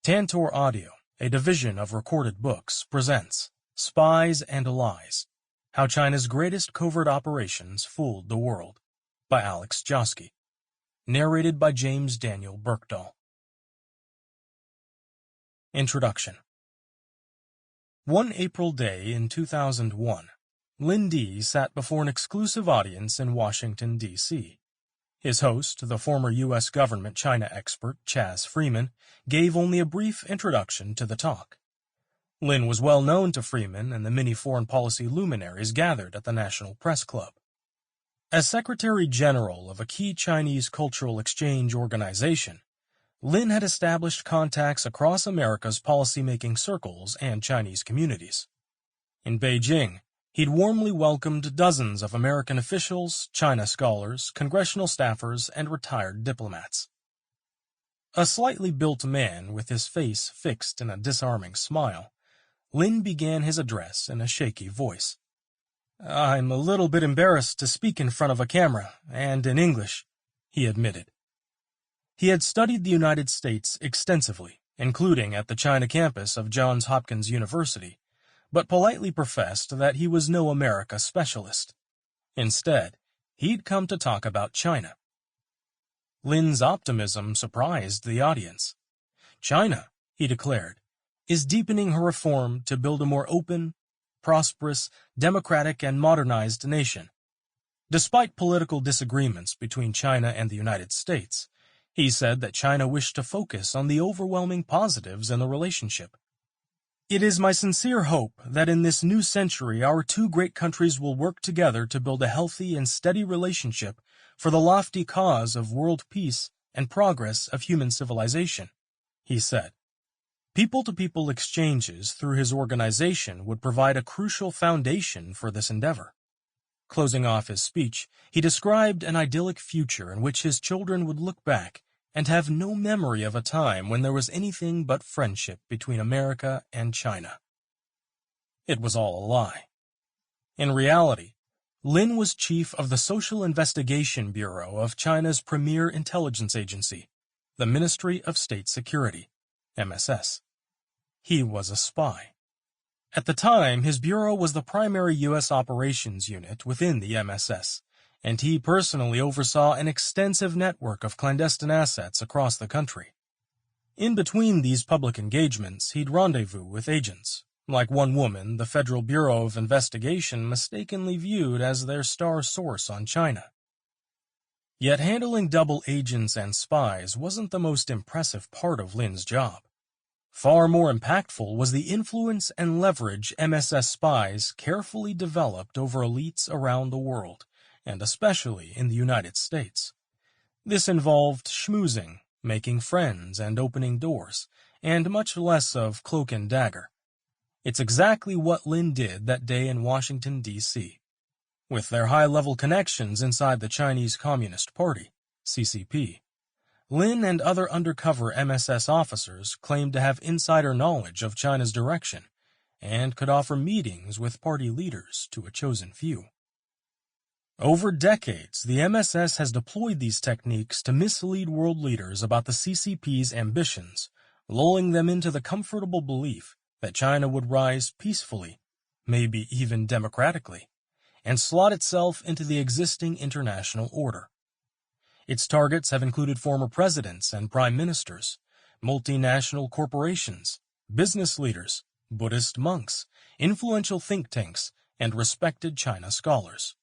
Tantor Audio, a division of Recorded Books, presents Spies and Lies, How China's Greatest Covert Operations Fooled the World, by Joske. Narrated by James Daniel Burkdoll. Introduction. One April day in 2001, Lin Di sat before an exclusive audience in Washington, D.C. His host, the former U.S. government China expert Chas Freeman, gave only a brief introduction to the talk. Lin was well known to Freeman and the many foreign policy luminaries gathered at the National Press Club. As Secretary General of a key Chinese cultural exchange organization, Lin had established contacts across America's policymaking circles and Chinese communities. In Beijing, he'd warmly welcomed dozens of American officials, China scholars, congressional staffers, and retired diplomats. A slightly built man with his face fixed in a disarming smile, Lin began his address in a shaky voice. "I'm a little bit embarrassed to speak in front of a camera, and in English," he admitted. He had studied the United States extensively, including at the China campus of Johns Hopkins University, but politely professed that he was no America specialist. Instead, he'd come to talk about China. Lin's optimism surprised the audience. China, he declared, is deepening her reform to build a more open, prosperous, democratic, and modernized nation. Despite political disagreements between China and the United States, he said that China wished to focus on the overwhelming positives in the relationship. "It is my sincere hope that in this new century our two great countries will work together to build a healthy and steady relationship for the lofty cause of world peace and progress of human civilization," he said. People-to-people exchanges through his organization would provide a crucial foundation for this endeavor. Closing off his speech, he described an idyllic future in which his children would look back and have no memory of a time when there was anything but friendship between America and China. It was all a lie. In reality, Lin was chief of the Social Investigation Bureau of China's premier intelligence agency, the Ministry of State Security, MSS. He was a spy. At the time, his bureau was the primary U.S. operations unit within the MSS, and he personally oversaw an extensive network of clandestine assets across the country. In between these public engagements, he'd rendezvous with agents, like one woman the Federal Bureau of Investigation mistakenly viewed as their star source on China. Yet handling double agents and spies wasn't the most impressive part of Lin's job. Far more impactful was the influence and leverage MSS spies carefully developed over elites around the world, and especially in the United States. This involved schmoozing, making friends, and opening doors, and much less of cloak and dagger. It's exactly what Lin did that day in Washington, D.C. With their high-level connections inside the Chinese Communist Party, CCP, Lin and other undercover MSS officers claimed to have insider knowledge of China's direction and could offer meetings with party leaders to a chosen few. Over decades, the MSS has deployed these techniques to mislead world leaders about the CCP's ambitions, lulling them into the comfortable belief that China would rise peacefully, maybe even democratically, and slot itself into the existing international order. Its targets have included former presidents and prime ministers, multinational corporations, business leaders, Buddhist monks, influential think tanks, and respected China scholars.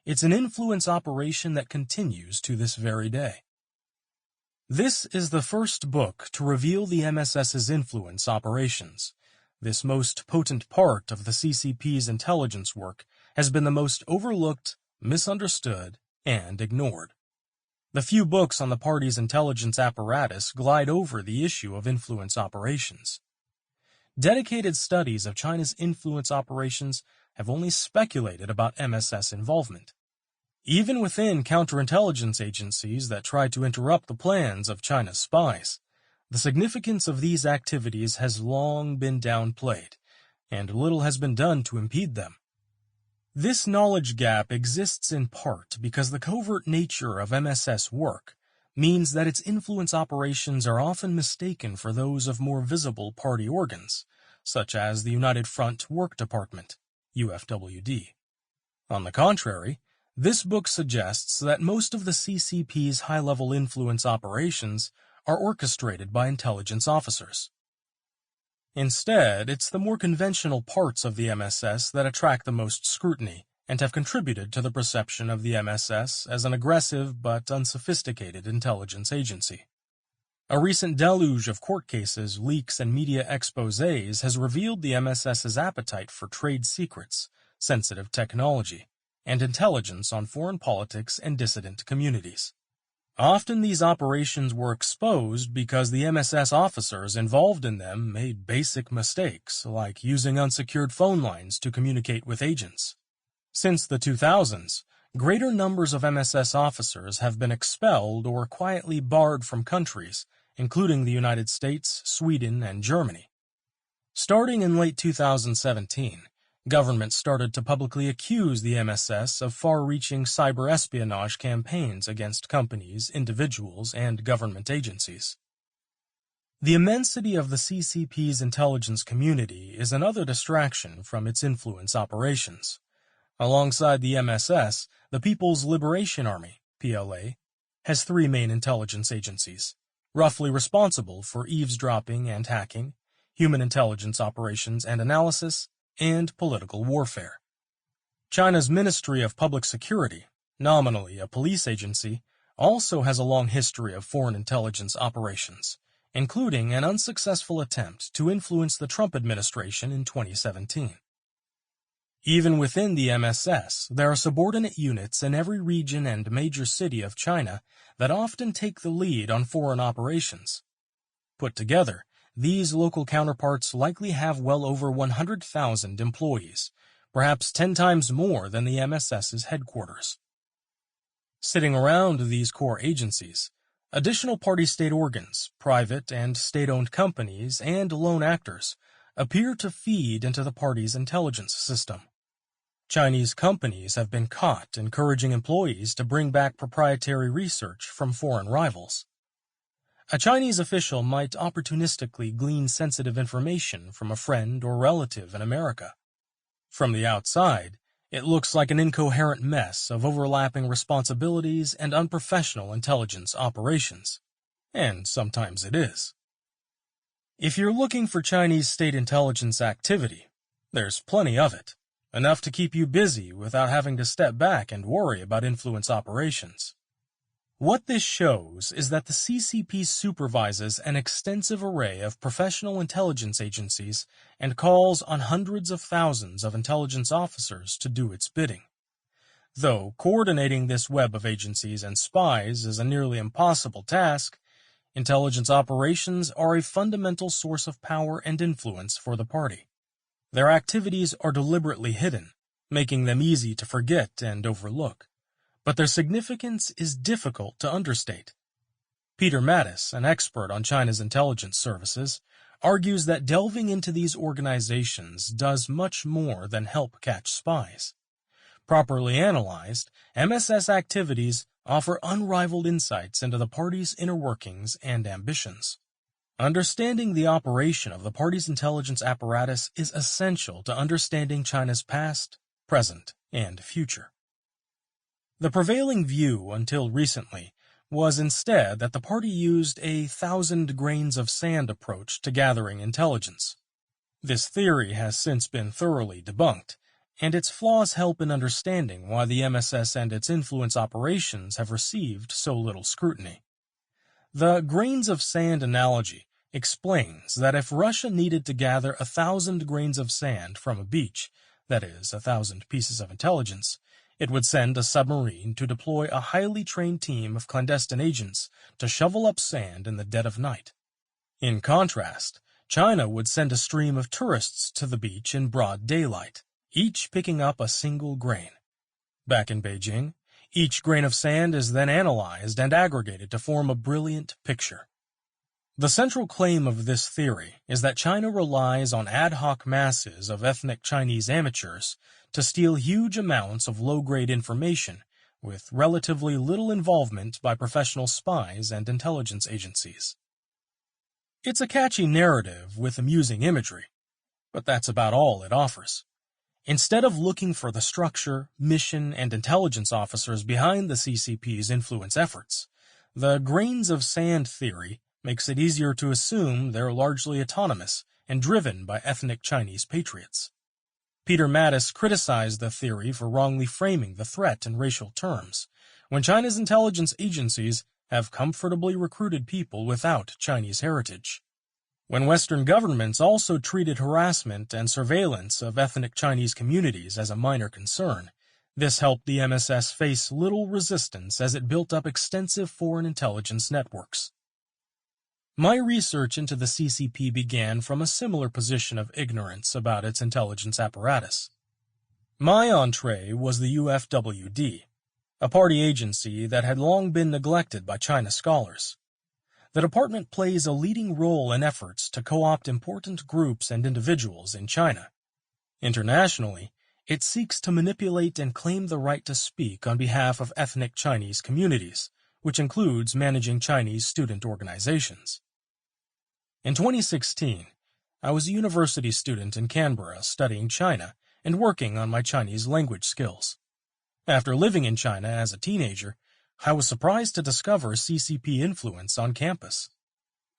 It's an influence operation that continues to this very day. This is the first book to reveal the MSS's influence operations. This most potent part of the CCP's intelligence work has been the most overlooked, misunderstood, and ignored. The few books on the party's intelligence apparatus glide over the issue of influence operations. Dedicated studies of China's influence operations have only speculated about MSS involvement. Even within counterintelligence agencies that try to interrupt the plans of China's spies, the significance of these activities has long been downplayed, and little has been done to impede them. This knowledge gap exists in part because the covert nature of MSS work means that its influence operations are often mistaken for those of more visible party organs, such as the United Front Work Department, UFWD. On the contrary, this book suggests that most of the CCP's high-level influence operations are orchestrated by intelligence officers. Instead, it's the more conventional parts of the MSS that attract the most scrutiny and have contributed to the perception of the MSS as an aggressive but unsophisticated intelligence agency. A recent deluge of court cases, leaks, and media exposés has revealed the MSS's appetite for trade secrets, sensitive technology, and intelligence on foreign politics and dissident communities. Often these operations were exposed because the MSS officers involved in them made basic mistakes, like using unsecured phone lines to communicate with agents. Since the 2000s, greater numbers of MSS officers have been expelled or quietly barred from countries, including the United States, Sweden, and Germany. Starting in late 2017, governments started to publicly accuse the MSS of far-reaching cyber espionage campaigns against companies, individuals, and government agencies. The immensity of the CCP's intelligence community is another distraction from its influence operations. Alongside the MSS, the People's Liberation Army, PLA, has three main intelligence agencies, roughly responsible for eavesdropping and hacking, human intelligence operations and analysis, and political warfare. China's Ministry of Public Security, nominally a police agency, also has a long history of foreign intelligence operations, including an unsuccessful attempt to influence the Trump administration in 2017. Even within the MSS, there are subordinate units in every region and major city of China that often take the lead on foreign operations. Put together, these local counterparts likely have well over 100,000 employees, perhaps 10 times more than the MSS's headquarters. Sitting around these core agencies, additional party-state organs, private and state-owned companies, and lone actors appear to feed into the party's intelligence system. Chinese companies have been caught encouraging employees to bring back proprietary research from foreign rivals. A Chinese official might opportunistically glean sensitive information from a friend or relative in America. From the outside, it looks like an incoherent mess of overlapping responsibilities and unprofessional intelligence operations. And sometimes it is. If you're looking for Chinese state intelligence activity, there's plenty of it, enough to keep you busy without having to step back and worry about influence operations. What this shows is that the CCP supervises an extensive array of professional intelligence agencies and calls on hundreds of thousands of intelligence officers to do its bidding. Though coordinating this web of agencies and spies is a nearly impossible task, intelligence operations are a fundamental source of power and influence for the party. Their activities are deliberately hidden, making them easy to forget and overlook. But their significance is difficult to understate. Peter Mattis, an expert on China's intelligence services, argues that delving into these organizations does much more than help catch spies. Properly analyzed, MSS activities offer unrivaled insights into the party's inner workings and ambitions. Understanding the operation of the party's intelligence apparatus is essential to understanding China's past, present, and future. The prevailing view until recently was instead that the party used a 1,000 grains of sand approach to gathering intelligence. This theory has since been thoroughly debunked, and its flaws help in understanding why the MSS and its influence operations have received so little scrutiny. The grains of sand analogy explains that if Russia needed to gather 1,000 grains of sand from a beach, that is, 1,000 pieces of intelligence, it would send a submarine to deploy a highly trained team of clandestine agents to shovel up sand in the dead of night. In contrast, China would send a stream of tourists to the beach in broad daylight, each picking up a single grain. Back in Beijing, each grain of sand is then analyzed and aggregated to form a brilliant picture. The central claim of this theory is that China relies on ad hoc masses of ethnic Chinese amateurs to steal huge amounts of low-grade information with relatively little involvement by professional spies and intelligence agencies. It's a catchy narrative with amusing imagery, but that's about all it offers. Instead of looking for the structure, mission, and intelligence officers behind the CCP's influence efforts, the grains of sand theory makes it easier to assume they're largely autonomous and driven by ethnic Chinese patriots. Peter Mattis criticized the theory for wrongly framing the threat in racial terms, when China's intelligence agencies have comfortably recruited people without Chinese heritage. When Western governments also treated harassment and surveillance of ethnic Chinese communities as a minor concern, this helped the MSS face little resistance as it built up extensive foreign intelligence networks. My research into the CCP began from a similar position of ignorance about its intelligence apparatus. My entree was the UFWD, a party agency that had long been neglected by China scholars. The department plays a leading role in efforts to co-opt important groups and individuals in China. Internationally, it seeks to manipulate and claim the right to speak on behalf of ethnic Chinese communities, which includes managing Chinese student organizations. In 2016, I was a university student in Canberra studying China and working on my Chinese language skills. After living in China as a teenager, I was surprised to discover CCP influence on campus.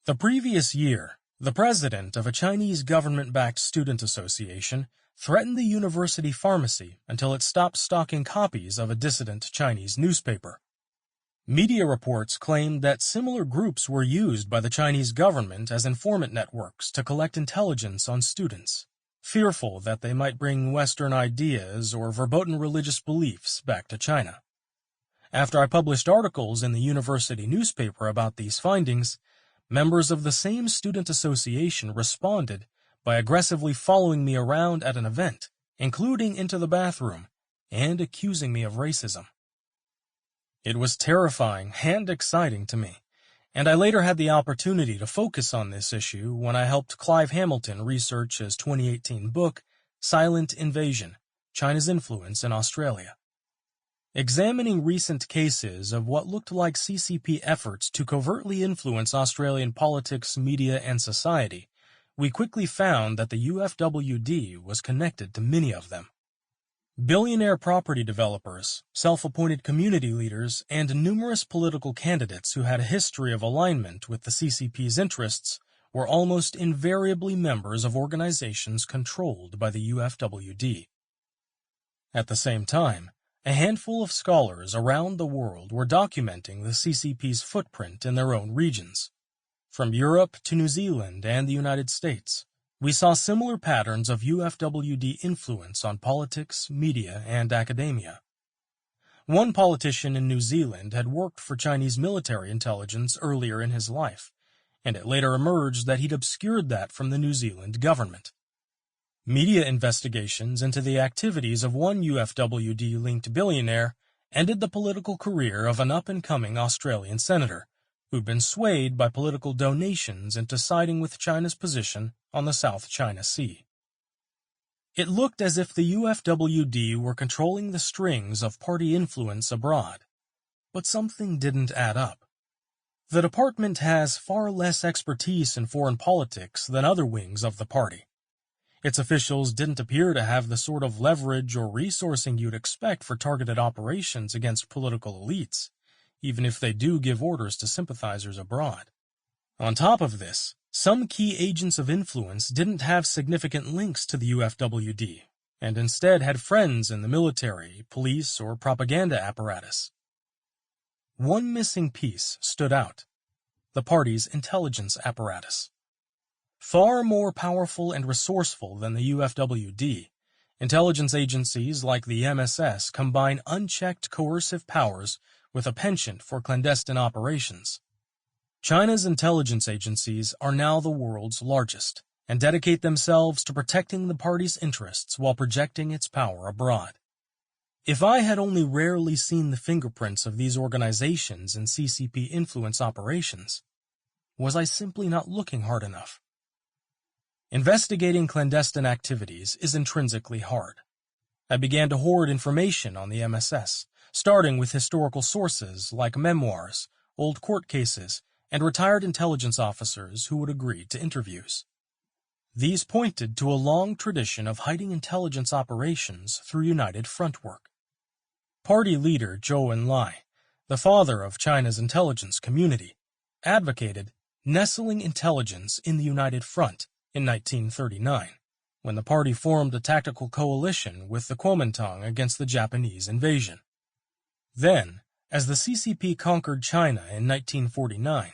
The previous year, the president of a Chinese government-backed student association threatened the university pharmacy until it stopped stocking copies of a dissident Chinese newspaper. Media reports claimed that similar groups were used by the Chinese government as informant networks to collect intelligence on students, fearful that they might bring Western ideas or verboten religious beliefs back to China. After I published articles in the university newspaper about these findings, members of the same student association responded by aggressively following me around at an event, including into the bathroom, and accusing me of racism. It was terrifying and exciting to me, and I later had the opportunity to focus on this issue when I helped Clive Hamilton research his 2018 book, Silent Invasion: China's Influence in Australia. Examining recent cases of what looked like CCP efforts to covertly influence Australian politics, media, and society, we quickly found that the UFWD was connected to many of them. Billionaire property developers, self-appointed community leaders, and numerous political candidates who had a history of alignment with the CCP's interests were almost invariably members of organizations controlled by the UFWD. At the same time, a handful of scholars around the world were documenting the CCP's footprint in their own regions. From Europe to New Zealand and the United States, we saw similar patterns of UFWD influence on politics, media, and academia. One politician in New Zealand had worked for Chinese military intelligence earlier in his life, and it later emerged that he'd obscured that from the New Zealand government. Media investigations into the activities of one UFWD-linked billionaire ended the political career of an up-and-coming Australian senator, who'd been swayed by political donations into siding with China's position on the South China Sea. It looked as if the UFWD were controlling the strings of party influence abroad, but something didn't add up. The department has far less expertise in foreign politics than other wings of the party. Its officials didn't appear to have the sort of leverage or resourcing you'd expect for targeted operations against political elites, even if they do give orders to sympathizers abroad. On top of this, some key agents of influence didn't have significant links to the UFWD, and instead had friends in the military, police, or propaganda apparatus. One missing piece stood out: the party's intelligence apparatus. Far more powerful and resourceful than the UFWD, intelligence agencies like the MSS combine unchecked coercive powers with a penchant for clandestine operations. China's intelligence agencies are now the world's largest, and dedicate themselves to protecting the party's interests while projecting its power abroad. If I had only rarely seen the fingerprints of these organizations in CCP influence operations, was I simply not looking hard enough? Investigating clandestine activities is intrinsically hard. I began to hoard information on the MSS, starting with historical sources like memoirs, old court cases, and retired intelligence officers who would agree to interviews. These pointed to a long tradition of hiding intelligence operations through united front work. Party leader Zhou Enlai, the father of China's intelligence community, advocated nestling intelligence in the United Front in 1939, when the party formed a tactical coalition with the Kuomintang against the Japanese invasion. Then, as the CCP conquered China in 1949,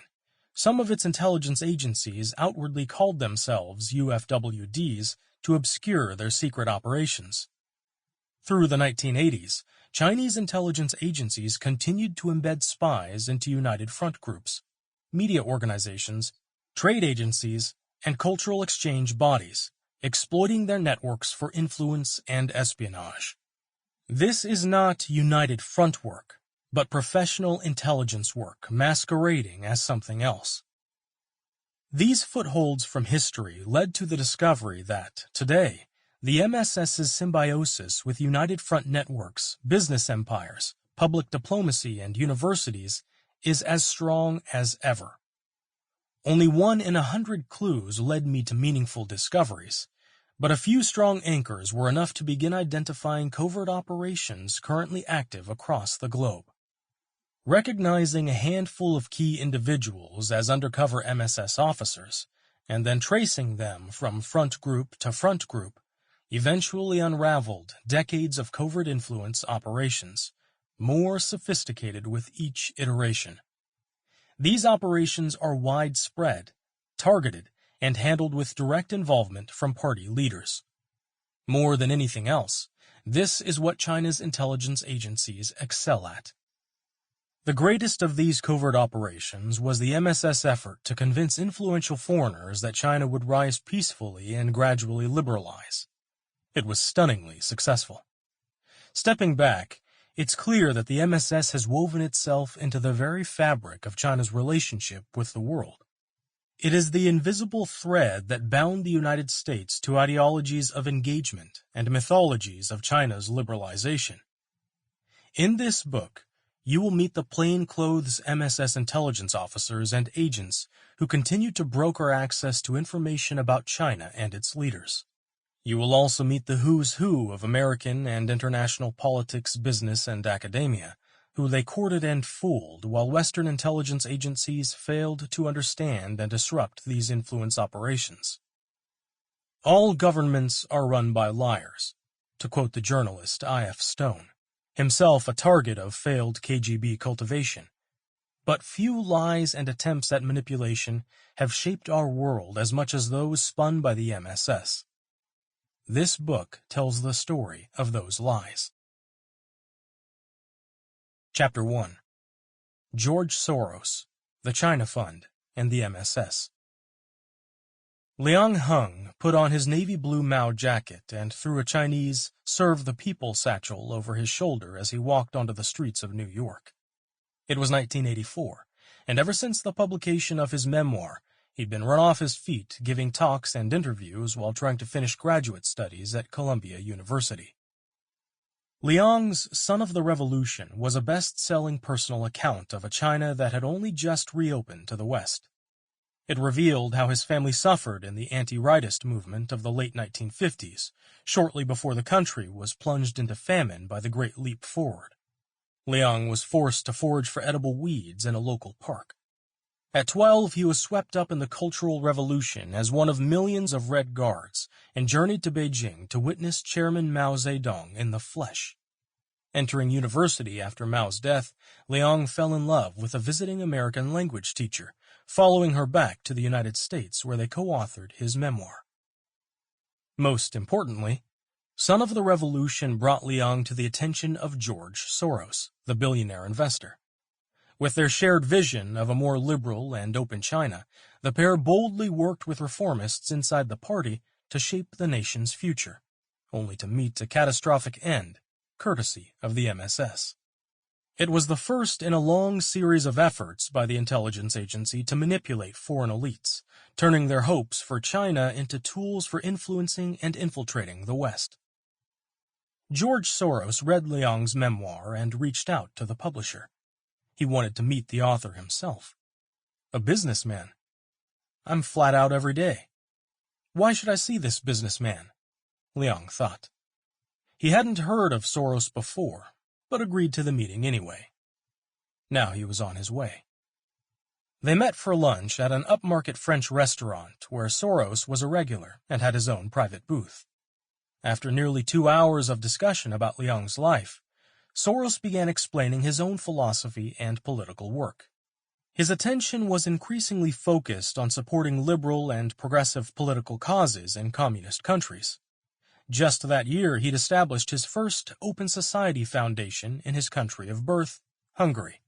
some of its intelligence agencies outwardly called themselves UFWDs to obscure their secret operations. Through the 1980s, Chinese intelligence agencies continued to embed spies into United Front groups, media organizations, trade agencies, and cultural exchange bodies, exploiting their networks for influence and espionage. This is not United Front work, but professional intelligence work masquerading as something else. These footholds from history led to the discovery that, today, the MSS's symbiosis with United Front networks, business empires, public diplomacy, and universities is as strong as ever. Only 1 in 100 clues led me to meaningful discoveries, but a few strong anchors were enough to begin identifying covert operations currently active across the globe. Recognizing a handful of key individuals as undercover MSS officers, and then tracing them from front group to front group, eventually unraveled decades of covert influence operations, more sophisticated with each iteration. These operations are widespread, targeted, and handled with direct involvement from party leaders. More than anything else, this is what China's intelligence agencies excel at. The greatest of these covert operations was the MSS effort to convince influential foreigners that China would rise peacefully and gradually liberalize. It was stunningly successful. Stepping back, it's clear that the MSS has woven itself into the very fabric of China's relationship with the world. It is the invisible thread that bound the United States to ideologies of engagement and mythologies of China's liberalization. In this book, you will meet the plainclothes MSS intelligence officers and agents who continue to broker access to information about China and its leaders. You will also meet the who's who of American and international politics, business, and academia, who they courted and fooled while Western intelligence agencies failed to understand and disrupt these influence operations. All governments are run by liars, to quote the journalist I.F. Stone, himself a target of failed KGB cultivation. But few lies and attempts at manipulation have shaped our world as much as those spun by the MSS. This book tells the story of those lies. Chapter 1. George Soros, the China Fund, and the MSS. Liang Heng put on his navy blue Mao jacket and threw a Chinese serve the people satchel over his shoulder as he walked onto the streets of New York. It was 1984, and ever since the publication of his memoir, he'd been run off his feet giving talks and interviews while trying to finish graduate studies at Columbia University. Liang's Son of the Revolution was a best-selling personal account of a China that had only just reopened to the West. It revealed how his family suffered in the anti-rightist movement of the late 1950s, shortly before the country was plunged into famine by the Great Leap Forward. Liang was forced to forage for edible weeds in a local park. At 12, he was swept up in the Cultural Revolution as one of millions of Red Guards and journeyed to Beijing to witness Chairman Mao Zedong in the flesh. Entering university after Mao's death, Liang fell in love with a visiting American language teacher, following her back to the United States where they co-authored his memoir. Most importantly, Son of the Revolution brought Liang to the attention of George Soros, the billionaire investor. With their shared vision of a more liberal and open China, the pair boldly worked with reformists inside the party to shape the nation's future, only to meet a catastrophic end, courtesy of the MSS. It was the first in a long series of efforts by the intelligence agency to manipulate foreign elites, turning their hopes for China into tools for influencing and infiltrating the West. George Soros read Liang's memoir and reached out to the publisher. He wanted to meet the author himself. A businessman. I'm flat out every day. Why should I see this businessman? Liang thought. He hadn't heard of Soros before, but agreed to the meeting anyway. Now he was on his way. They met for lunch at an upmarket French restaurant where Soros was a regular and had his own private booth. After nearly 2 hours of discussion about Liang's life, Soros began explaining his own philosophy and political work. His attention was increasingly focused on supporting liberal and progressive political causes in communist countries. Just that year, he'd established his first open society foundation in his country of birth, Hungary.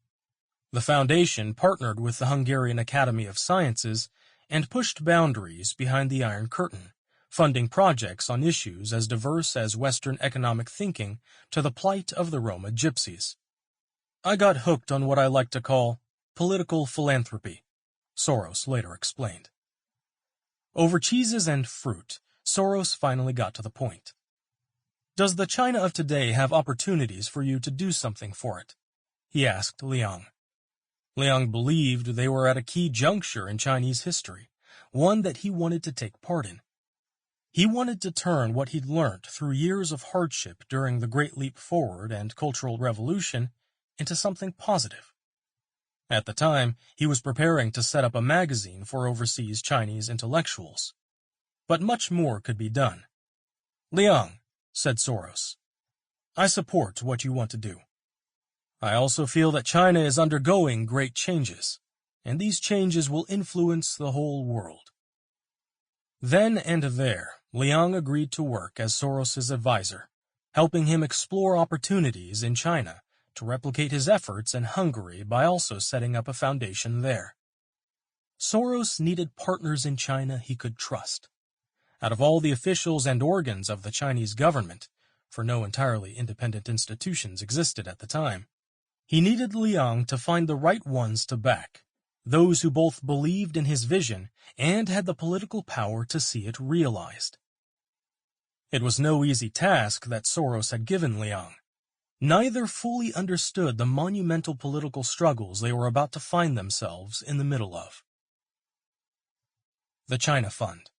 The foundation partnered with the Hungarian Academy of Sciences and pushed boundaries behind the Iron Curtain, funding projects on issues as diverse as Western economic thinking to the plight of the Roma gypsies. I got hooked on what I like to call political philanthropy, Soros later explained. Over cheeses and fruit, Soros finally got to the point. Does the China of today have opportunities for you to do something for it? He asked Liang. Liang believed they were at a key juncture in Chinese history, one that he wanted to take part in. He wanted to turn what he'd learned through years of hardship during the Great Leap Forward and Cultural Revolution into something positive. At the time, he was preparing to set up a magazine for overseas Chinese intellectuals. But much more could be done. Liang, said Soros, I support what you want to do. I also feel that China is undergoing great changes, and these changes will influence the whole world. Then and there, Liang agreed to work as Soros's advisor, helping him explore opportunities in China to replicate his efforts in Hungary by also setting up a foundation there. Soros needed partners in China he could trust. Out of all the officials and organs of the Chinese government, for no entirely independent institutions existed at the time, he needed Liang to find the right ones to back, those who both believed in his vision and had the political power to see it realized. It was no easy task that Soros had given Liang. Neither fully understood the monumental political struggles they were about to find themselves in the middle of. The China Fund.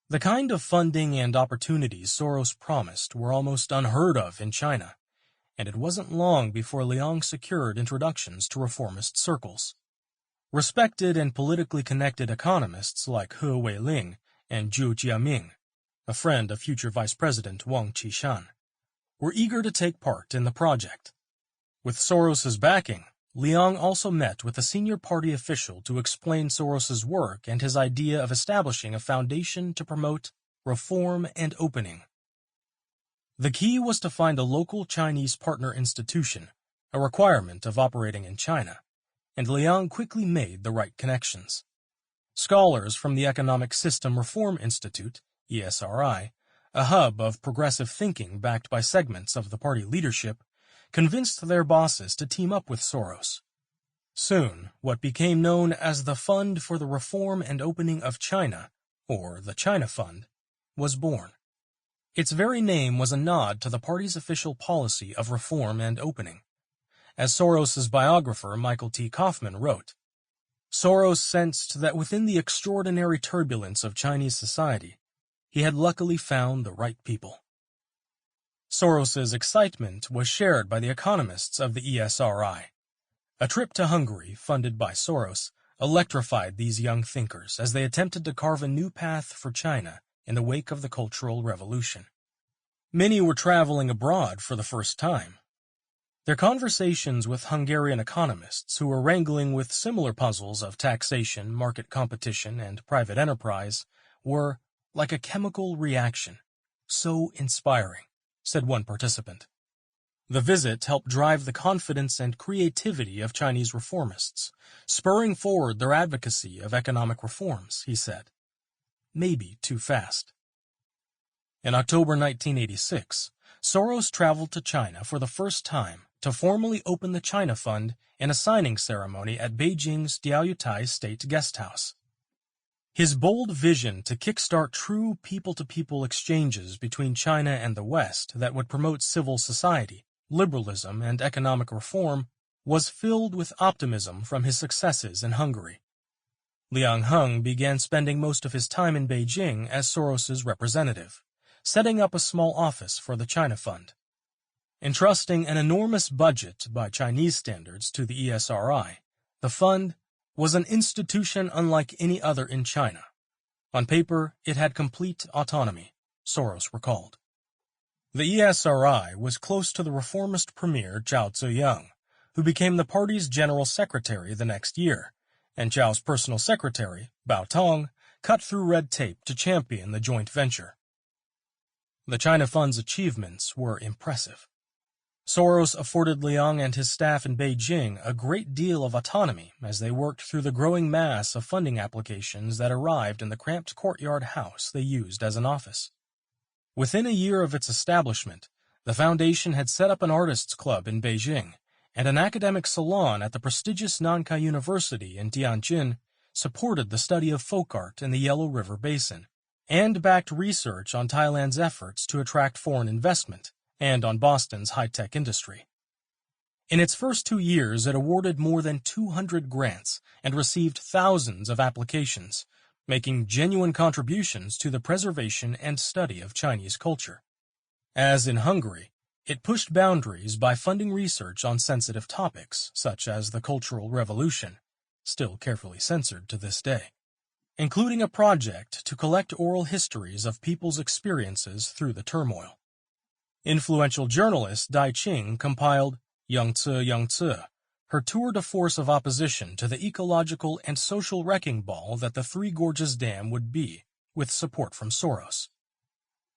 The kind of funding and opportunities Soros promised were almost unheard of in China, and it wasn't long before Liang secured introductions to reformist circles. Respected and politically connected economists like He Weiling and Zhu Jiaming, a friend of future Vice President Wang Qishan, were eager to take part in the project. With Soros's backing, Liang also met with a senior party official to explain Soros's work and his idea of establishing a foundation to promote reform and opening. The key was to find a local Chinese partner institution, a requirement of operating in China, and Liang quickly made the right connections. Scholars from the Economic System Reform Institute, ESRI, a hub of progressive thinking backed by segments of the party leadership, convinced their bosses to team up with Soros. Soon, what became known as the Fund for the Reform and Opening of China, or the China Fund, was born. Its very name was a nod to the party's official policy of reform and opening. As Soros's biographer Michael T. Kaufman wrote, Soros sensed that within the extraordinary turbulence of Chinese society, he had luckily found the right people. Soros's excitement was shared by the economists of the ESRI. A trip to Hungary, funded by Soros, electrified these young thinkers as they attempted to carve a new path for China in the wake of the Cultural Revolution. Many were traveling abroad for the first time. Their conversations with Hungarian economists who were wrangling with similar puzzles of taxation, market competition, and private enterprise were like a chemical reaction, so inspiring, said one participant. The visit helped drive the confidence and creativity of Chinese reformists, spurring forward their advocacy of economic reforms, he said. Maybe too fast. In October 1986, Soros traveled to China for the first time to formally open the China Fund in a signing ceremony at Beijing's Diaoyutai State Guest House. His bold vision to kickstart true people-to-people exchanges between China and the West that would promote civil society, liberalism, and economic reform was filled with optimism from his successes in Hungary. Liang Heng began spending most of his time in Beijing as Soros's representative, setting up a small office for the China Fund. Entrusting an enormous budget by Chinese standards to the ESRI, the fund was an institution unlike any other in China. On paper, it had complete autonomy, Soros recalled. The ESRI was close to the reformist premier Zhao Ziyang, who became the party's general secretary the next year, and Zhao's personal secretary, Bao Tong, cut through red tape to champion the joint venture. The China Fund's achievements were impressive. Soros afforded Liang and his staff in Beijing a great deal of autonomy as they worked through the growing mass of funding applications that arrived in the cramped courtyard house they used as an office. Within a year of its establishment, the foundation had set up an artists' club in Beijing, and an academic salon at the prestigious Nankai University in Tianjin supported the study of folk art in the Yellow River Basin, and backed research on Thailand's efforts to attract foreign investment, and on Boston's high-tech industry. In its first 2 years, it awarded more than 200 grants and received thousands of applications, making genuine contributions to the preservation and study of Chinese culture. As in Hungary, it pushed boundaries by funding research on sensitive topics, such as the Cultural Revolution, still carefully censored to this day, including a project to collect oral histories of people's experiences through the turmoil. Influential journalist Dai Qing compiled Yangzi, her tour de force of opposition to the ecological and social wrecking ball that the Three Gorges Dam would be, with support from Soros.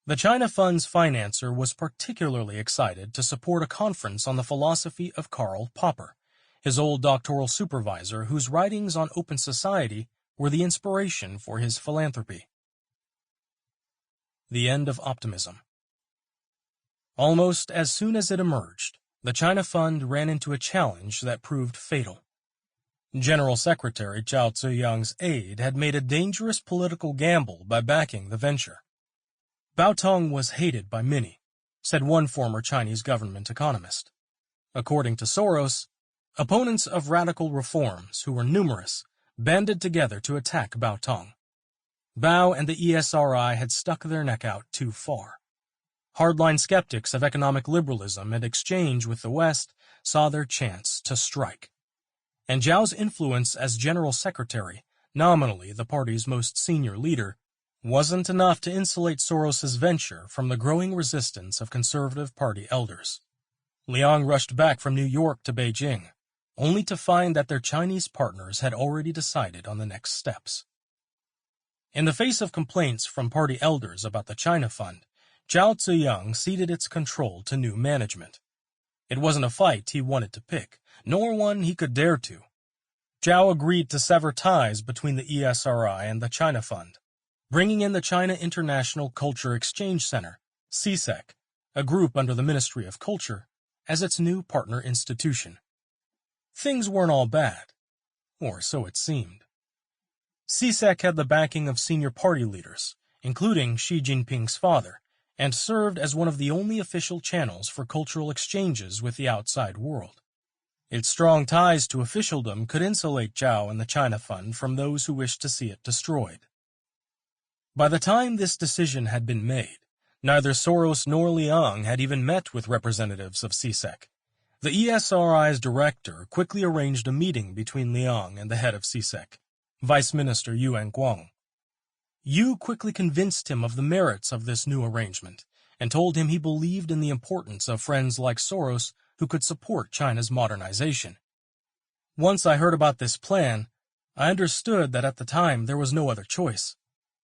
The China Fund's financer was particularly excited to support a conference on the philosophy of Karl Popper, his old doctoral supervisor whose writings on open society were the inspiration for his philanthropy. The end of optimism. Almost as soon as it emerged, the China Fund ran into a challenge that proved fatal. General Secretary Zhao Ziyang's aide had made a dangerous political gamble by backing the venture. Bao Tong was hated by many, said one former Chinese government economist. According to Soros, opponents of radical reforms, who were numerous, banded together to attack Bao Tong. Bao and the ESRI had stuck their neck out too far. Hardline skeptics of economic liberalism and exchange with the West saw their chance to strike. And Zhao's influence as general secretary, nominally the party's most senior leader, wasn't enough to insulate Soros's venture from the growing resistance of conservative party elders. Liang rushed back from New York to Beijing, only to find that their Chinese partners had already decided on the next steps. In the face of complaints from party elders about the China Fund, Zhao Ziyang ceded its control to new management. It wasn't a fight he wanted to pick, nor one he could dare to. Zhao agreed to sever ties between the ESRI and the China Fund, bringing in the China International Culture Exchange Center, CSEC, a group under the Ministry of Culture, as its new partner institution. Things weren't all bad, or so it seemed. CSEC had the backing of senior party leaders, including Xi Jinping's father, and served as one of the only official channels for cultural exchanges with the outside world. Its strong ties to officialdom could insulate Zhao and the China Fund from those who wished to see it destroyed. By the time this decision had been made, neither Soros nor Liang had even met with representatives of CSEC. The ESRI's director quickly arranged a meeting between Liang and the head of CSEC, Vice Minister Yu Guang. Yu quickly convinced him of the merits of this new arrangement and told him he believed in the importance of friends like Soros who could support China's modernization. Once I heard about this plan, I understood that at the time there was no other choice,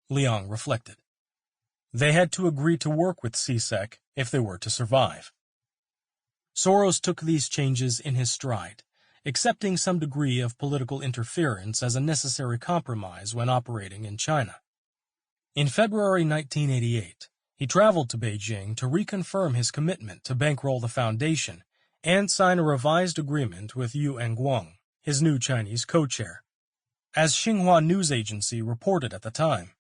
Liang reflected. They had to agree to work with CSEC if they were to survive. Soros took these changes in his stride, accepting some degree of political interference as a necessary compromise when operating in China. In February 1988, he traveled to Beijing to reconfirm his commitment to bankroll the foundation and sign a revised agreement with Yu Guang, his new Chinese co-chair. As Xinhua News Agency reported at the time,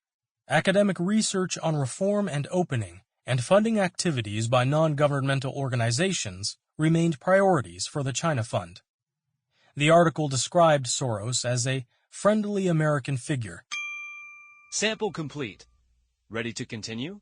academic research on reform and opening and funding activities by non-governmental organizations remained priorities for the China Fund. The article described Soros as a friendly American figure. Sample complete. Ready to continue?